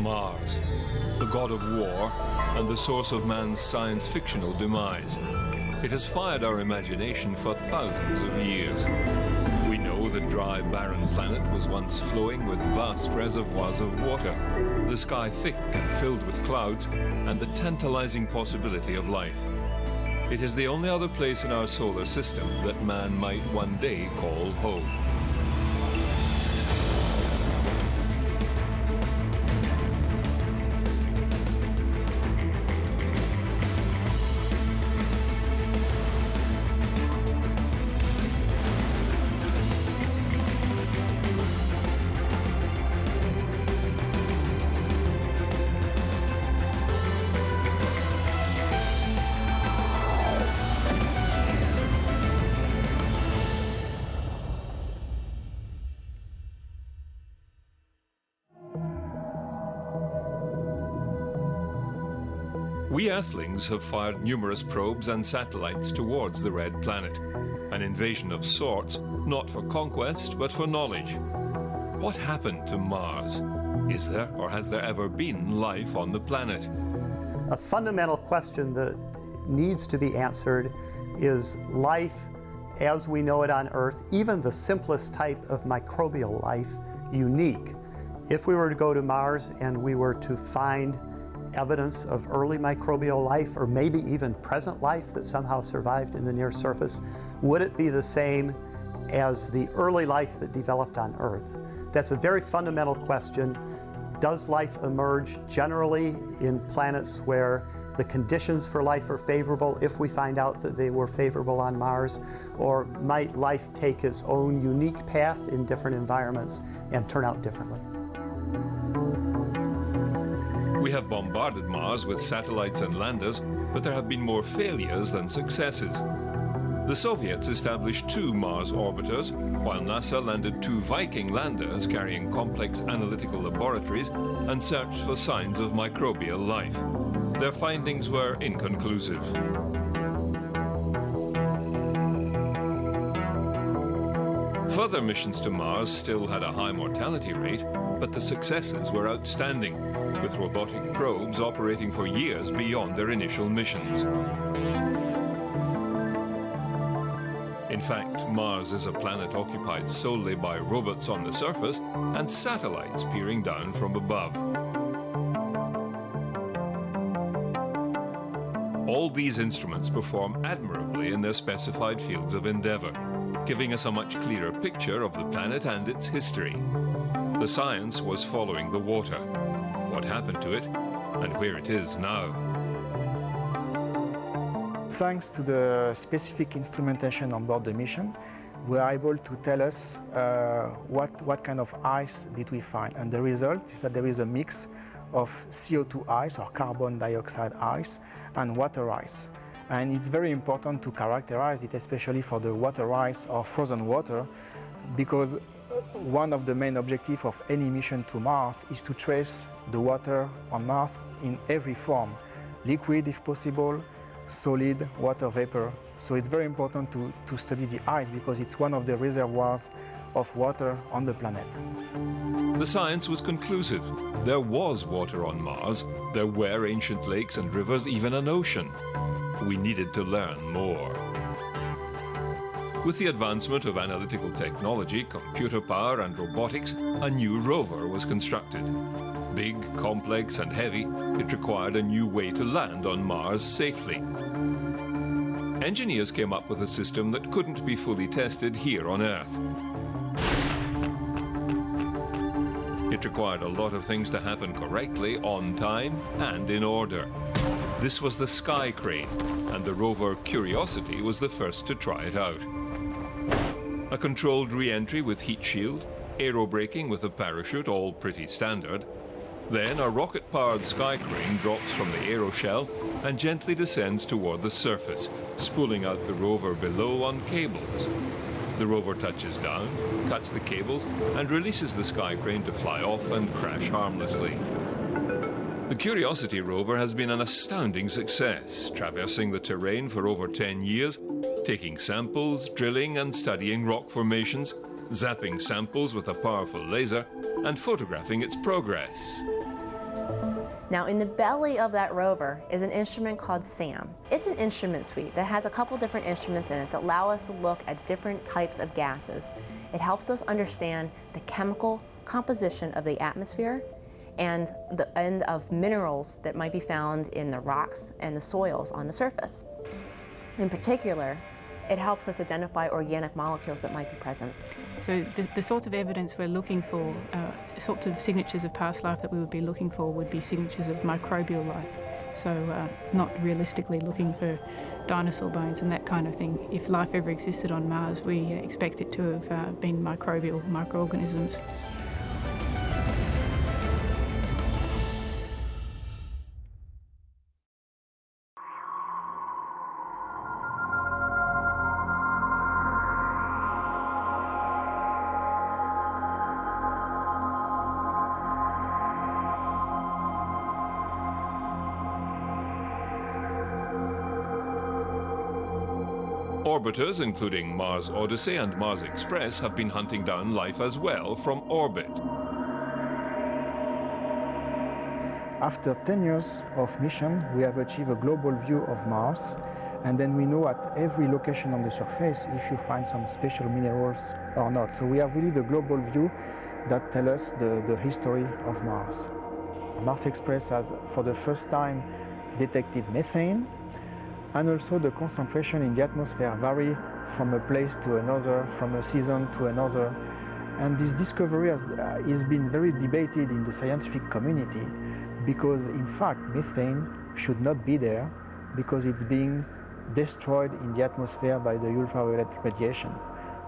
Mars, the god of war and the source of man's science-fictional demise. It has fired our imagination for thousands of years. We know the dry, barren planet was once flowing with vast reservoirs of water, the sky thick and filled with clouds, and the tantalizing possibility of life. It is the only other place in our solar system that man might one day call home. We Earthlings have fired numerous probes and satellites towards the Red Planet. An invasion of sorts, not for conquest, but for knowledge. What happened to Mars? Is there or has there ever been life on the planet? A fundamental question that needs to be answered is life as we know it on Earth, even the simplest type of microbial life, unique? If we were to go to Mars and we were to find evidence of early microbial life, or maybe even present life that somehow survived in the near surface, would it be the same as the early life that developed on Earth? That's a very fundamental question. Does life emerge generally in planets where the conditions for life are favorable, if we find out that they were favorable on Mars? Or might life take its own unique path in different environments and turn out differently? We have bombarded Mars with satellites and landers, but there have been more failures than successes. The Soviets established 2 Mars orbiters, while NASA landed 2 Viking landers carrying complex analytical laboratories and searched for signs of microbial life. Their findings were inconclusive. Further missions to Mars still had a high mortality rate, but the successes were outstanding, with robotic probes operating for years beyond their initial missions. In fact, Mars is a planet occupied solely by robots on the surface and satellites peering down from above. All these instruments perform admirably in their specified fields of endeavor, giving us a much clearer picture of the planet and its history. The science was following the water, what happened to it, and where it is now. Thanks to the specific instrumentation on board the mission, we are able to tell us what kind of ice did we find. And the result is that there is a mix of CO2 ice, or carbon dioxide ice, and water ice. And it's very important to characterize it, especially for the water ice or frozen water, because one of the main objectives of any mission to Mars is to trace the water on Mars in every form, liquid if possible, solid, water vapor. So it's very important to study the ice because it's one of the reservoirs of water on the planet. The science was conclusive. There was water on Mars. There were ancient lakes and rivers, even an ocean. We needed to learn more. With the advancement of analytical technology, computer power and robotics, a new rover was constructed. Big, complex and heavy, it required a new way to land on Mars safely. Engineers came up with a system that couldn't be fully tested here on Earth. It required a lot of things to happen correctly, on time and in order. This was the Sky Crane, and the rover Curiosity was the first to try it out. A controlled re-entry with heat shield, aerobraking with a parachute, all pretty standard. Then a rocket-powered Sky Crane drops from the aeroshell and gently descends toward the surface, spooling out the rover below on cables. The rover touches down, cuts the cables, and releases the Sky Crane to fly off and crash harmlessly. The Curiosity rover has been an astounding success, traversing the terrain for over 10 years, taking samples, drilling and studying rock formations, zapping samples with a powerful laser, and photographing its progress. Now, in the belly of that rover is an instrument called SAM. It's an instrument suite that has a couple different instruments in it that allow us to look at different types of gases. It helps us understand the chemical composition of the atmosphere and the end of minerals that might be found in the rocks and the soils on the surface. In particular, it helps us identify organic molecules that might be present. So the sort of evidence we're looking for, sorts of signatures of past life that we would be looking for would be signatures of microbial life. So not realistically looking for dinosaur bones and that kind of thing. If life ever existed on Mars, we expect it to have been microorganisms. Orbiters, including Mars Odyssey and Mars Express, have been hunting down life as well from orbit. After 10 years of mission, we have achieved a global view of Mars, and then we know at every location on the surface if you find some special minerals or not. So we have really the global view that tells us the history of Mars. Mars Express has, for the first time, detected methane, and also the concentration in the atmosphere vary from a place to another, from a season to another. And this discovery has been very debated in the scientific community because, in fact, methane should not be there because it's being destroyed in the atmosphere by the ultraviolet radiation.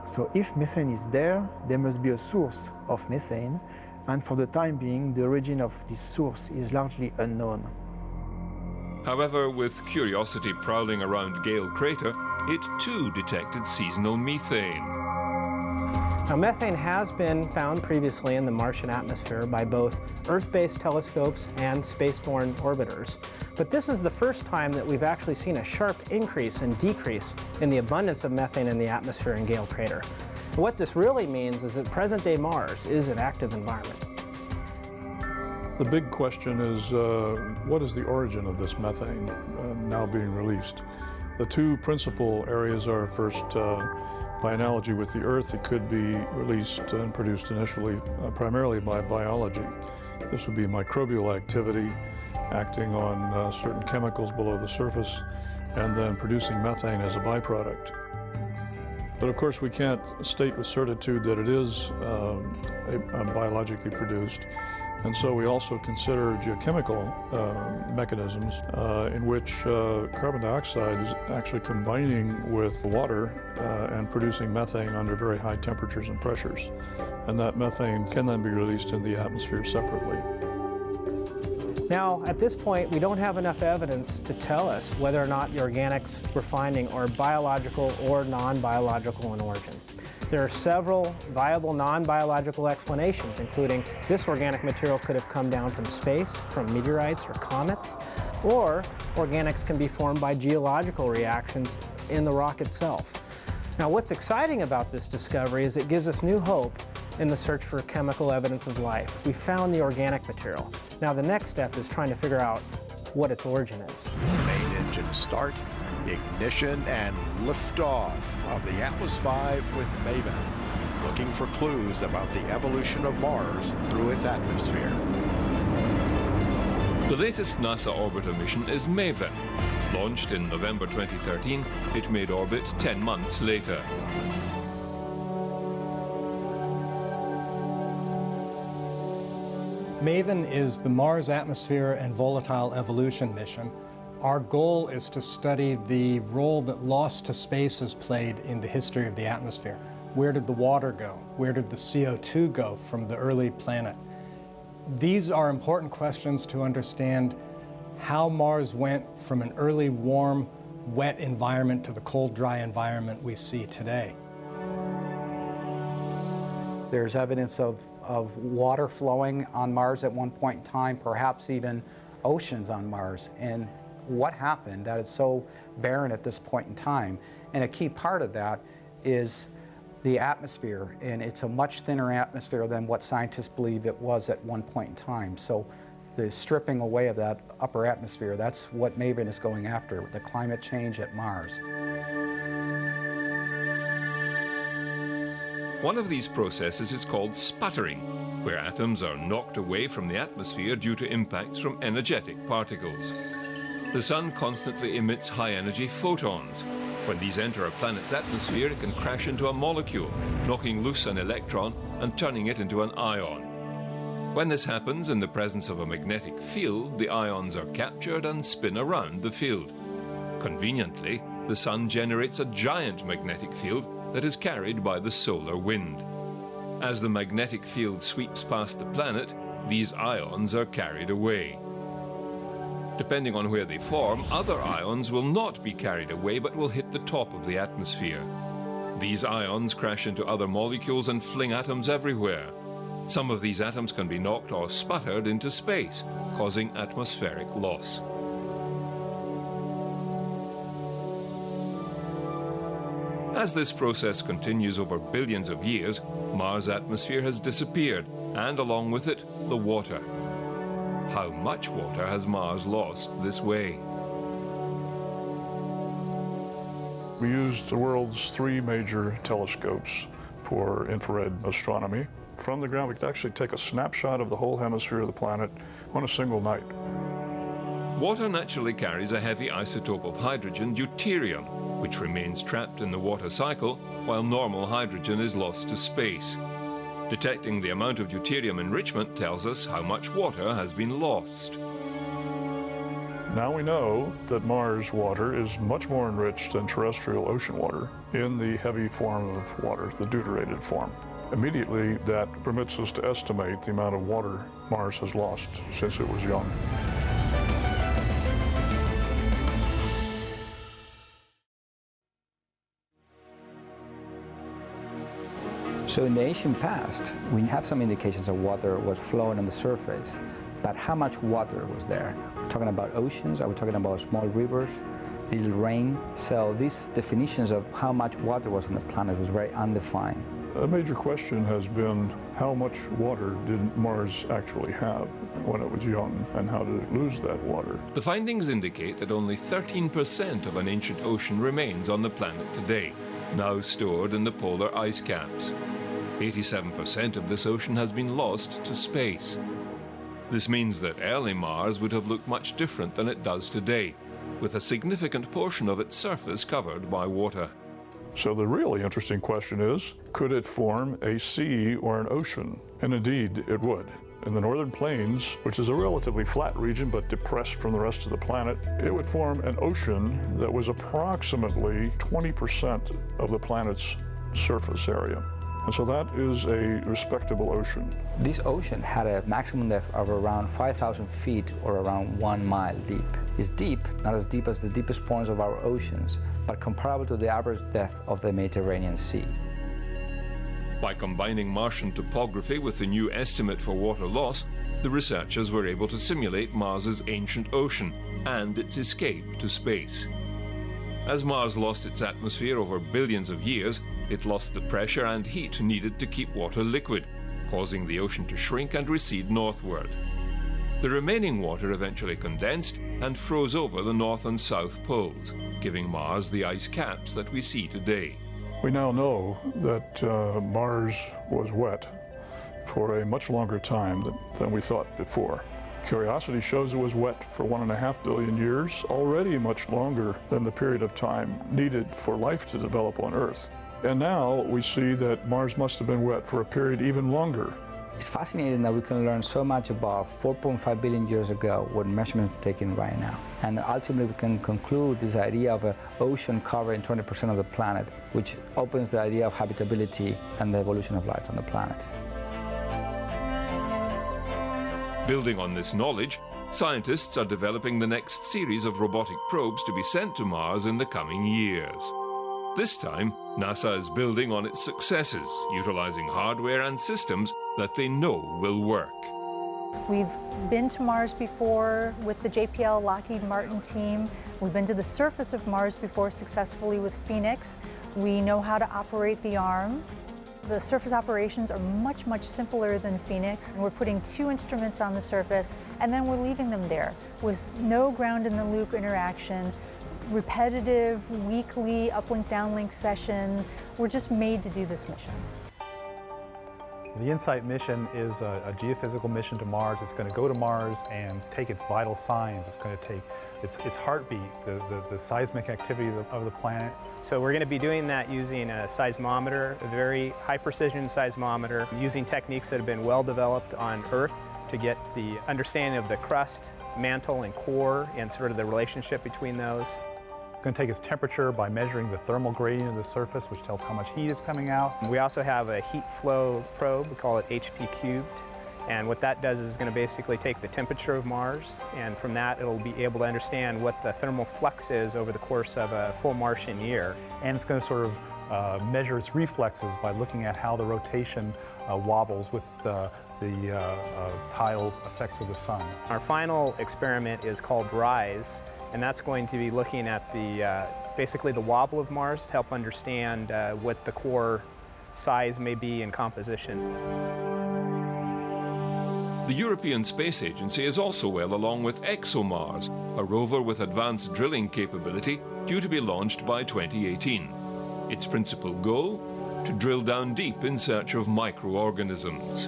So if methane is there, there must be a source of methane, and for the time being, the origin of this source is largely unknown. However, with Curiosity prowling around Gale Crater, it too detected seasonal methane. Now, methane has been found previously in the Martian atmosphere by both Earth-based telescopes and spaceborne orbiters. But this is the first time that we've actually seen a sharp increase and decrease in the abundance of methane in the atmosphere in Gale Crater. What this really means is that present-day Mars is an active environment. The big question is, what is the origin of this methane now being released? The two principal areas are, first, by analogy with the Earth, it could be released and produced initially primarily by biology. This would be microbial activity acting on certain chemicals below the surface and then producing methane as a byproduct. But of course, we can't state with certitude that it is biologically produced. And so we also consider geochemical mechanisms in which carbon dioxide is actually combining with water and producing methane under very high temperatures and pressures. And that methane can then be released into the atmosphere separately. Now, at this point, we don't have enough evidence to tell us whether or not the organics we're finding are biological or non-biological in origin. There are several viable non-biological explanations, including this organic material could have come down from space, from meteorites or comets, or organics can be formed by geological reactions in the rock itself. Now, what's exciting about this discovery is it gives us new hope in the search for chemical evidence of life. We found the organic material. Now, the next step is trying to figure out what its origin is. Main engine start, ignition, and liftoff of the Atlas V with Methane, looking for clues about the evolution of Mars through its atmosphere. The latest NASA orbiter mission is Methane. Launched in November 2013, it made orbit 10 months later. MAVEN is the Mars Atmosphere and Volatile Evolution mission. Our goal is to study the role that loss to space has played in the history of the atmosphere. Where did the water go? Where did the CO2 go from the early planet? These are important questions to understand how Mars went from an early warm, wet environment to the cold, dry environment we see today. There's evidence of water flowing on Mars at one point in time, perhaps even oceans on Mars. And what happened that it's so barren at this point in time? And a key part of that is the atmosphere, and it's a much thinner atmosphere than what scientists believe it was at one point in time. So the stripping away of that upper atmosphere. That's what Methane is going after, the climate change at Mars. One of these processes is called sputtering, where atoms are knocked away from the atmosphere due to impacts from energetic particles. The sun constantly emits high-energy photons. When these enter a planet's atmosphere, it can crash into a molecule, knocking loose an electron and turning it into an ion. When this happens in the presence of a magnetic field, the ions are captured and spin around the field. Conveniently, the sun generates a giant magnetic field that is carried by the solar wind. As the magnetic field sweeps past the planet, these ions are carried away. Depending on where they form, other ions will not be carried away but will hit the top of the atmosphere. These ions crash into other molecules and fling atoms everywhere. Some of these atoms can be knocked or sputtered into space, causing atmospheric loss. As this process continues over billions of years, Mars' atmosphere has disappeared, and along with it, the water. How much water has Mars lost this way? We used the world's 3 major telescopes for infrared astronomy. From the ground, we could actually take a snapshot of the whole hemisphere of the planet on a single night. Water naturally carries a heavy isotope of hydrogen, deuterium, which remains trapped in the water cycle while normal hydrogen is lost to space. Detecting the amount of deuterium enrichment tells us how much water has been lost. Now we know that Mars water is much more enriched than terrestrial ocean water in the heavy form of water, the deuterated form. Immediately, that permits us to estimate the amount of water Mars has lost since it was young. So in the ancient past, we have some indications that water was flowing on the surface, but how much water was there? We're talking about oceans, are we talking about small rivers, little rain? So these definitions of how much water was on the planet was very undefined. A major question has been how much water did Mars actually have when it was young, and how did it lose that water? The findings indicate that only 13% of an ancient ocean remains on the planet today, now stored in the polar ice caps. 87% of this ocean has been lost to space. This means that early Mars would have looked much different than it does today, with a significant portion of its surface covered by water. So the really interesting question is, could it form a sea or an ocean? And indeed, it would. In the northern plains, which is a relatively flat region but depressed from the rest of the planet, it would form an ocean that was approximately 20% of the planet's surface area. And so that is a respectable ocean. This ocean had a maximum depth of around 5,000 feet or around 1 mile deep. It's deep, not as deep as the deepest points of our oceans, but comparable to the average depth of the Mediterranean Sea. By combining Martian topography with the new estimate for water loss, the researchers were able to simulate Mars's ancient ocean and its escape to space. As Mars lost its atmosphere over billions of years, it lost the pressure and heat needed to keep water liquid, causing the ocean to shrink and recede northward. The remaining water eventually condensed and froze over the north and south poles, giving Mars the ice caps that we see today. We now know that Mars was wet for a much longer time than we thought before. Curiosity shows it was wet for 1.5 billion years, already much longer than the period of time needed for life to develop on Earth. And now we see that Mars must have been wet for a period even longer. It's fascinating that we can learn so much about 4.5 billion years ago with measurements taken right now. And ultimately we can conclude this idea of an ocean covering 20% of the planet, which opens the idea of habitability and the evolution of life on the planet. Building on this knowledge, scientists are developing the next series of robotic probes to be sent to Mars in the coming years. This time, NASA is building on its successes, utilizing hardware and systems that they know will work. We've been to Mars before with the JPL Lockheed Martin team. We've been to the surface of Mars before successfully with Phoenix. We know how to operate the arm. The surface operations are much, much simpler than Phoenix. And we're putting 2 instruments on the surface, and then we're leaving them there with no ground-in-the-loop interaction, repetitive, weekly uplink, downlink sessions. We're just made to do this mission. The InSight mission is a geophysical mission to Mars. It's going to go to Mars and take its vital signs. It's going to take its heartbeat, the seismic activity of the planet. So we're going to be doing that using a seismometer, a very high-precision seismometer, using techniques that have been well developed on Earth to get the understanding of the crust, mantle, and core, and sort of the relationship between those. It's going to take its temperature by measuring the thermal gradient of the surface, which tells how much heat is coming out. We also have a heat flow probe, we call it HP cubed. And what that does is it's going to basically take the temperature of Mars, and from that it'll be able to understand what the thermal flux is over the course of a full Martian year. And it's going to sort of measure its reflexes by looking at how the rotation wobbles with the tidal effects of the sun. Our final experiment is called RISE, and that's going to be looking at the basically the wobble of Mars to help understand what the core size may be in composition. The European Space Agency is also well along with ExoMars, a rover with advanced drilling capability due to be launched by 2018. Its principal goal? To drill down deep in search of microorganisms.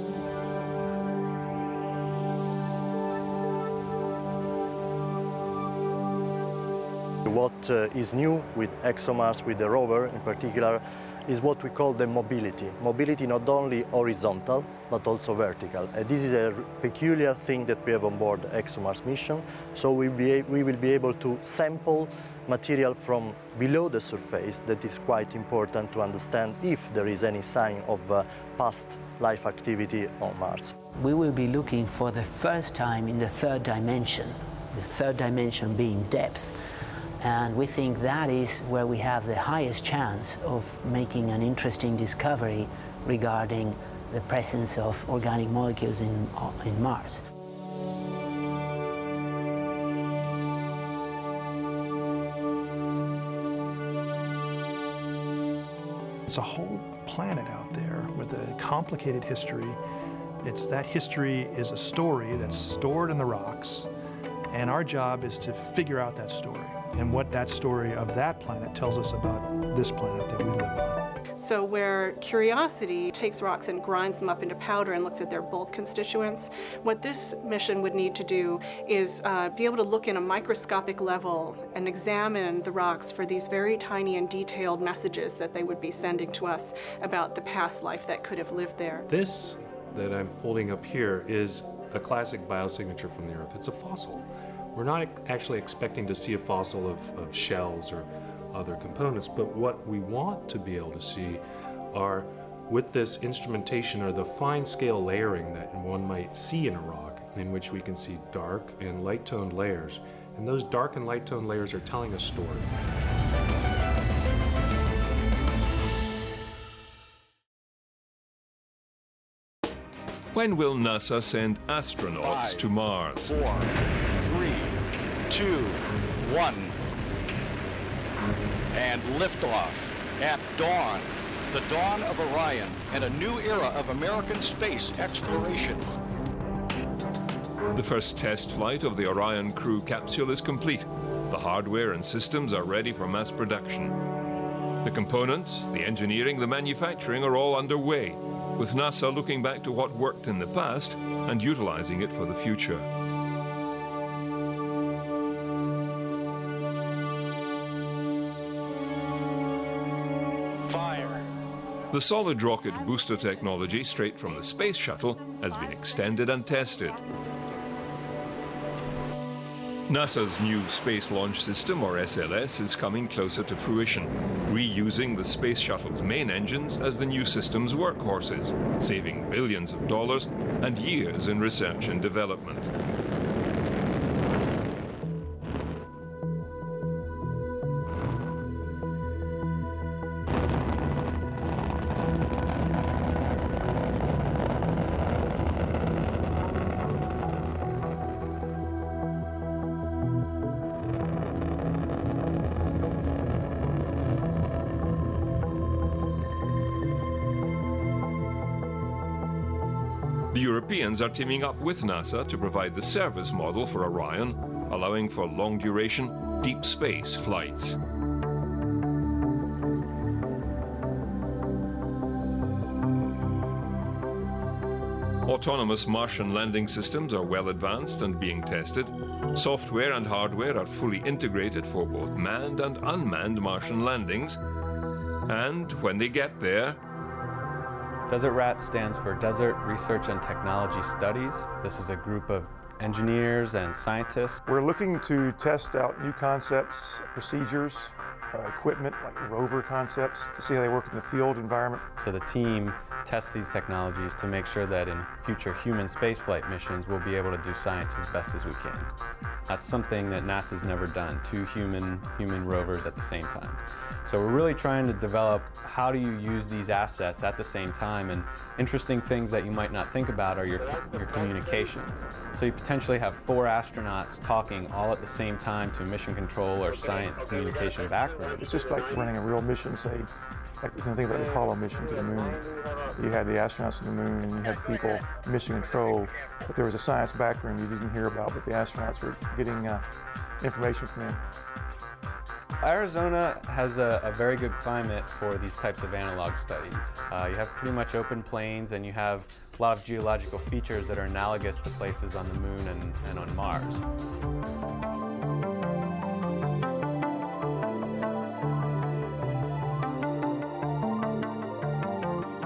What is new with ExoMars, with the rover in particular, is what we call the mobility. Mobility not only horizontal, but also vertical. And this is a peculiar thing that we have on board the ExoMars mission. So we will be able to sample material from below the surface. That is quite important to understand if there is any sign of past life activity on Mars. We will be looking for the first time in the 3rd dimension, the 3rd dimension being depth. And we think that is where we have the highest chance of making an interesting discovery regarding the presence of organic molecules in Mars. It's a whole planet out there with a complicated history. That history is a story that's stored in the rocks, and our job is to figure out that story and what that story of that planet tells us about this planet that we live on. So where Curiosity takes rocks and grinds them up into powder and looks at their bulk constituents, what this mission would need to do is be able to look in a microscopic level and examine the rocks for these very tiny and detailed messages that they would be sending to us about the past life that could have lived there. This that I'm holding up here is a classic biosignature from the Earth. It's a fossil. We're not actually expecting to see a fossil of shells or other components, but what we want to be able to see are, with this instrumentation, are the fine scale layering that one might see in a rock, in which we can see dark and light toned layers. And those dark and light toned layers are telling a story. When will NASA send astronauts to Mars? 4, 3, 2, 1. And liftoff at dawn. The dawn of Orion and a new era of American space exploration. The first test flight of the Orion crew capsule is complete. The hardware and systems are ready for mass production. The components, the engineering, the manufacturing are all underway, with NASA looking back to what worked in the past and utilizing it for the future. Fire. The solid rocket booster technology straight from the space shuttle has been extended and tested. NASA's new Space Launch System, or SLS, is coming closer to fruition, reusing the space shuttle's main engines as the new system's workhorses, saving billions of dollars and years in research and development. The Europeans are teaming up with NASA to provide the service model for Orion, allowing for long-duration, deep space flights. Autonomous Martian landing systems are well advanced and being tested. Software and hardware are fully integrated for both manned and unmanned Martian landings. And when they get there, Desert RAT stands for Desert Research and Technology Studies. This is a group of engineers and scientists. We're looking to test out new concepts, procedures, equipment like rover concepts to see how they work in the field environment. So the team tests these technologies to make sure that in future human spaceflight missions we'll be able to do science as best as we can. That's something that NASA's never done, two human rovers at the same time. So we're really trying to develop how do you use these assets at the same time, and interesting things that you might not think about are your communications. So you potentially have 4 astronauts talking all at the same time to mission control or science communication background. It's just like running a real mission, say, like you can think about the Apollo mission to the moon. You had the astronauts on the moon and you had the people mission control, but there was a science backroom you didn't hear about, but the astronauts were getting information from them. Arizona has a very good climate for these types of analog studies. You have pretty much open plains and you have a lot of geological features that are analogous to places on the moon and on Mars.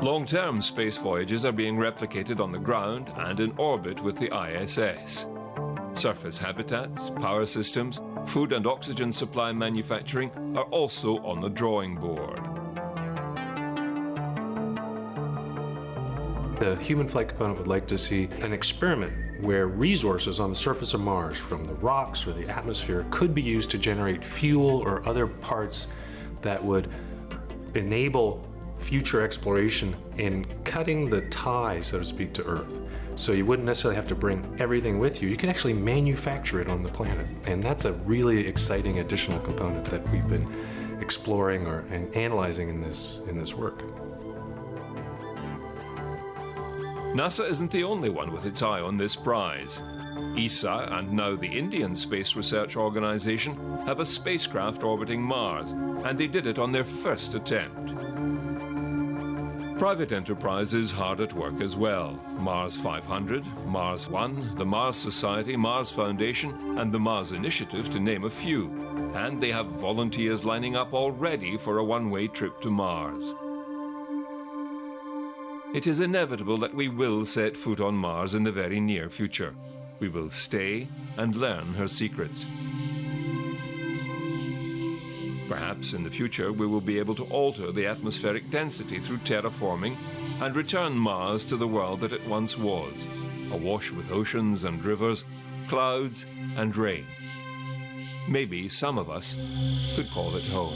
long-term space voyages are being replicated on the ground and in orbit with the ISS. Surface habitats, power systems, food and oxygen supply manufacturing are also on the drawing board. The human flight component would like to see an experiment where resources on the surface of Mars from the rocks or the atmosphere could be used to generate fuel or other parts that would enable future exploration in cutting the tie, so to speak, to Earth. So you wouldn't necessarily have to bring everything with you. You can actually manufacture it on the planet. And that's a really exciting additional component that we've been exploring and analyzing in this work. NASA isn't the only one with its eye on this prize. ESA and now the Indian Space Research Organization have a spacecraft orbiting Mars, and they did it on their first attempt. Private enterprise is hard at work as well. Mars 500, Mars One, the Mars Society, Mars Foundation, and the Mars Initiative, to name a few. And they have volunteers lining up already for a one-way trip to Mars. It is inevitable that we will set foot on Mars in the very near future. We will stay and learn her secrets. Perhaps in the future we will be able to alter the atmospheric density through terraforming and return Mars to the world that it once was, awash with oceans and rivers, clouds and rain. Maybe some of us could call it home.